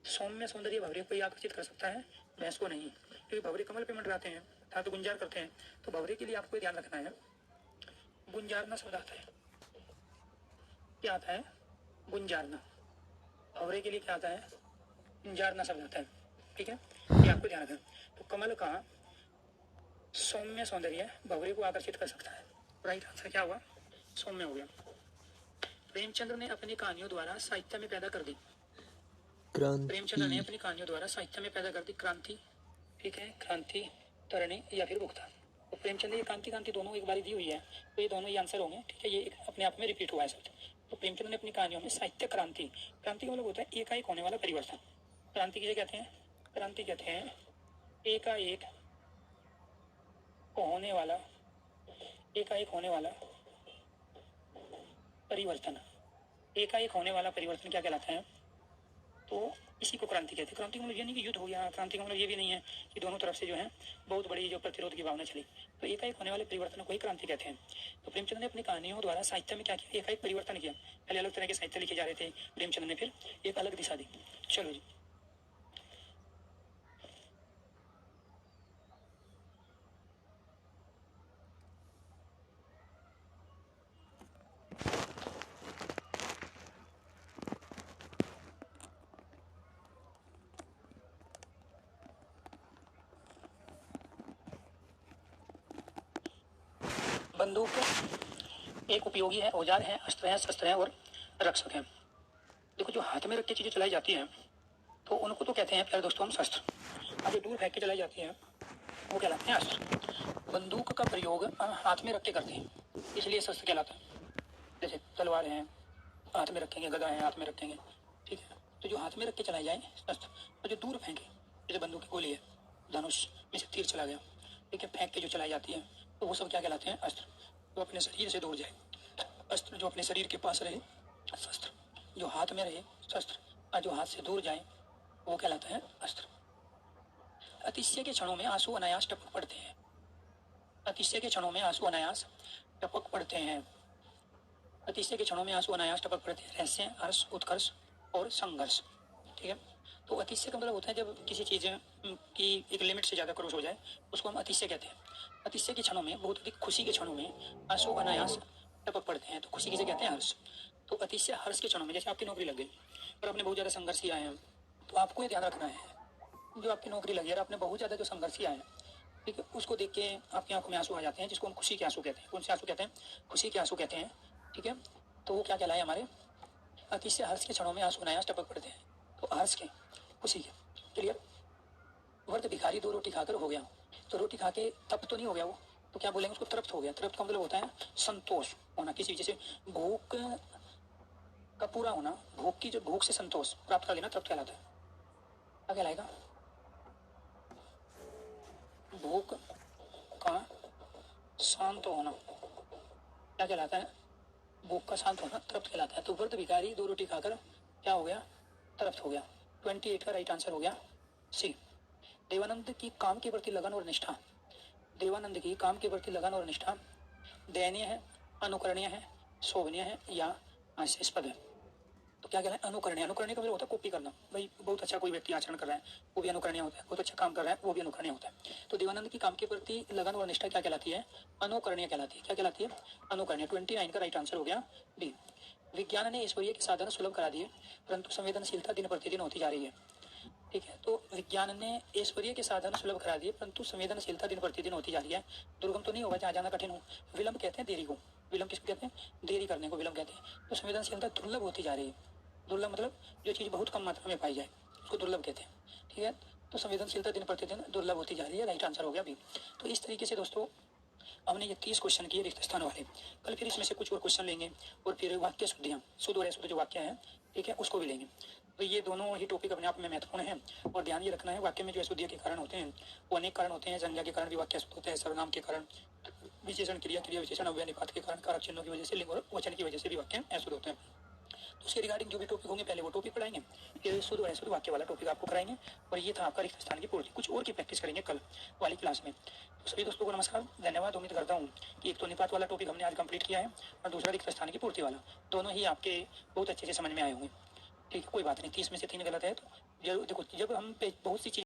सौम्य सौंदर्य भंवरे को ही आकर्षित कर सकता है, भैंस को नहीं, क्योंकि भंवरे कमल पे मंडराते हैं अर्थात गुंजार करते हैं। तो भंवरे के लिए आपको ध्यान रखना है, गुंजारना शब्द आता है। क्या आता है? गुंजारना। भंवरे के लिए क्या आता है? गुंजारना शब्द आता है। ठीक है, ये आपको ध्यान रखना। तो कमल का सौम्य सौंदर्य भंवरे को आकर्षित कर सकता है। राइट आंसर क्या हुआ? सौम्य हो गया। प्रेमचंद्र ने अपनी कहानियों द्वारा साहित्य में पैदा कर दी प्रेमचंद्र ने अपनी कहानियों द्वारा साहित्य में पैदा कर दी क्रांति। ठीक है, क्रांति, तरणी या फिर मुक्ता। तो प्रेमचंद ये क्रांति क्रांति दोनों एक बारी दी हुई है, तो ये दोनों ही आंसर होंगे। ठीक है, ये अपने आप में रिपीट हुआ है शब्द। तो प्रेमचंद ने अपनी कहानियों में साहित्य क्रांति, क्रांति का मतलब होता है एकाएक होने वाला परिवर्तन। क्रांति किसे कहते हैं? क्रांति कहते हैं एकाएक होने वाला, एकाएक होने वाला परिवर्तन। एकाएक होने वाला परिवर्तन क्या कहलाता है? तो इसी को क्रांति कहते हैं। क्रांति का मतलब ये नहीं कि युद्ध हो गया, क्रांति का मतलब ये भी नहीं है कि दोनों तरफ से जो है बहुत बड़ी जो प्रतिरोध की भावना चली। तो एकाएक होने वाले परिवर्तन को ही क्रांति कहते हैं। तो प्रेमचंद ने अपनी कहानियों द्वारा साहित्य में क्या किया? एकाएक परिवर्तन किया। पहले अलग तरह के साहित्य लिखे जा रहे थे, प्रेमचंद ने फिर एक अलग दिशा दी। चलो जी, बंदूक एक उपयोगी है, औजार है, अस्त्र है, शस्त्र है और रक्षक है। देखो, जो हाथ में रख के चीजें चलाई जाती हैं तो उनको तो कहते हैं प्यारे दोस्तों हम शस्त्र, और जो दूर फेंक के चलाई जाती हैं वो कहलाते हैं अस्त्र। बंदूक का प्रयोग हाथ में रख के करते हैं, इसलिए शस्त्र कहलाता है। जैसे तलवार हैं हाथ में रखेंगे, गदा है हाथ में रखेंगे। ठीक है, तो जो हाथ में रख के चलाए जाए शस्त्र, और जो दूर फेंके, जैसे बंदूक की गोली है, धनुष में से तीर चला गया, ठीक है, फेंक के जो चलाई जाती है, तो वो सब क्या कहलाते हैं? अस्त्र। तो अपने शरीर से दूर जाए, अस्त्र जो अपने शरीर के पास रहे शस्त्र, जो हाथ में रहे शस्त्र, और जो हाथ से दूर जाए वो कहलाता है अस्त्र। अतिशय के क्षणों में आंसू अनायास टपक पड़ते हैं। अतिशय के क्षणों में आंसू अनायास टपक पड़ते हैं। अतिशय के क्षणों में आंसू अनायास टपक पड़ते हैं। रहस्य, हर्ष, उत्कर्ष और संघर्ष। ठीक है, तो अतिशय का मतलब होता है जब किसी चीज की एक लिमिट से ज्यादा क्रॉस हो जाए उसको हम अतिशय कहते हैं। अतिशय के क्षणों में, बहुत अधिक खुशी के क्षणों में आंसू अनायास टपक पड़ते हैं, तो खुशी किसे कहते हैं? हर्ष। तो अतिशय हर्ष के क्षणों में, जैसे आपकी नौकरी लग गई और आपने बहुत ज्यादा संघर्ष किया है, तो आपको ये ध्यान रखना है जो आपकी नौकरी लगी है आपने बहुत ज्यादा जो संघर्ष किया है, ठीक है, उसको देख के आपकी आंखों में आंसू आ जाते हैं, जिसको हम खुशी के आंसू कहते हैं। कौन से आंसू कहते हैं? खुशी के आंसू कहते हैं। ठीक है, तो वो क्या कहलाए हमारे? अतिशय हर्ष के क्षणों में आंसू अनायास टपक पड़ते हैं। तो हर्ष के, खुशी के। क्लियर? वर्त भिखारी दो रोटी खाकर हो गया, तो रोटी खा के तप तो नहीं हो गया वो, तो क्या बोलेंगे उसको? तृप्त हो गया। तृप्त का मतलब होता है संतोष होना, किसी चीज से भूख का पूरा होना, भूख की जो भूख से संतोष प्राप्त कर लेना तृप्त कहलाता है। क्या कहलाएगा? भूख का शांत होना क्या कहलाता है? भूख का शांत होना तृप्त कहलाता है। तो व्रत भिखारी दो रोटी खाकर क्या हो गया? तृप्त हो गया। 28 का राइट आंसर हो गया सी। देवानंद की काम के प्रति लगन और निष्ठा। देवानंद की काम के प्रति लगन और निष्ठा दयनीय है, अनुकरणीय है, शोभनीय है या हास्यास्पद है? तो क्या कहना है? अनुकरणीय। अनुकरणीय का मतलब होता है कॉपी करना। भाई बहुत अच्छा कोई व्यक्ति आचरण कर रहा है वो भी अनुकरणीय होता है, बहुत अच्छा काम कर रहा है वो भी अनुकरणीय होता है। तो देवानंद की काम के प्रति लगन और निष्ठा क्या कहलाती है? अनुकरणीय कहलाती है। क्या कहलाती है? अनुकरणीय। 29 का राइट आंसर हो गया डी। विज्ञान ने ऐश्वर्य के साधन सुलभ करा दिए, परंतु संवेदनशीलता दिन प्रतिदिन होती जा रही है। ठीक है, तो विज्ञान ने ऐश्वर्य के साधन सुलभ करा दिए, परंतु संवेदनशीलता दिन प्रतिदिन होती जा रही है। दुर्गम तो नहीं होगा जहाँ जाना कठिन हो। विलंब कहते हैं देरी को। विलंब किसको कहते हैं? देरी करने को विलंब कहते हैं। तो संवेदनशीलता दुर्लभ होती जा रही है। दुर्लभ मतलब जो चीज बहुत कम मात्रा में पाई जाए उसको दुर्लभ कहते हैं। ठीक है, तो संवेदनशीलता दिन प्रतिदिन दुर्लभ होती जा रही है। राइट आंसर हो गया बी। तो इस तरीके से दोस्तों हमने ये 30 क्वेश्चन किए रिक्त स्थान वाले। कल फिर इसमें से कुछ और क्वेश्चन लेंगे और फिर वाक्य शुद्धियाँ, शुद्ध और अशुद्ध जो वाक्य है, ठीक है, उसको भी लेंगे। तो ये दोनों ही टॉपिक अपने आप में महत्वपूर्ण है और ध्यान ये रखना है वाक्य में जो अशुद्धि के कारण होते हैं वो अनेक कारण होते हैं। संज्ञा के कारण भी वाक्य अशुद्ध होते हैं, सर्वनाम के कारण, विशेषण क्रिया, क्रिया विशेषण, अव्यय निपात के कारण, कारक चिन्हों की वजह से, लिंग और वचन की वजह से भी वाक्य अशुद्ध होते हैं। तो उसके रिगार्डिंग जो भी टॉपिक होंगे पहले वो टॉपिक पढ़ाएंगे, फिर शुद्ध और अशुद्ध वाक्य वाला टॉपिक आपको कराएंगे और ये था आपका रिक्त स्थान की पूर्ति। कुछ और की प्रैक्टिस करेंगे कल वाली क्लास में। तो सभी दोस्तों को नमस्कार, धन्यवाद। उम्मीद करता हूँ कि एक तो निपात वाला टॉपिक हमने आज कंप्लीट किया है और दूसरा रिक्त स्थान की पूर्ति वाला, दोनों ही आपके बहुत अच्छे से समझ में आए होंगे। ठीक है, कोई बात नहीं, 30 में से 3 गलत है तो जरूर देखो, जब हम बहुत सी चीज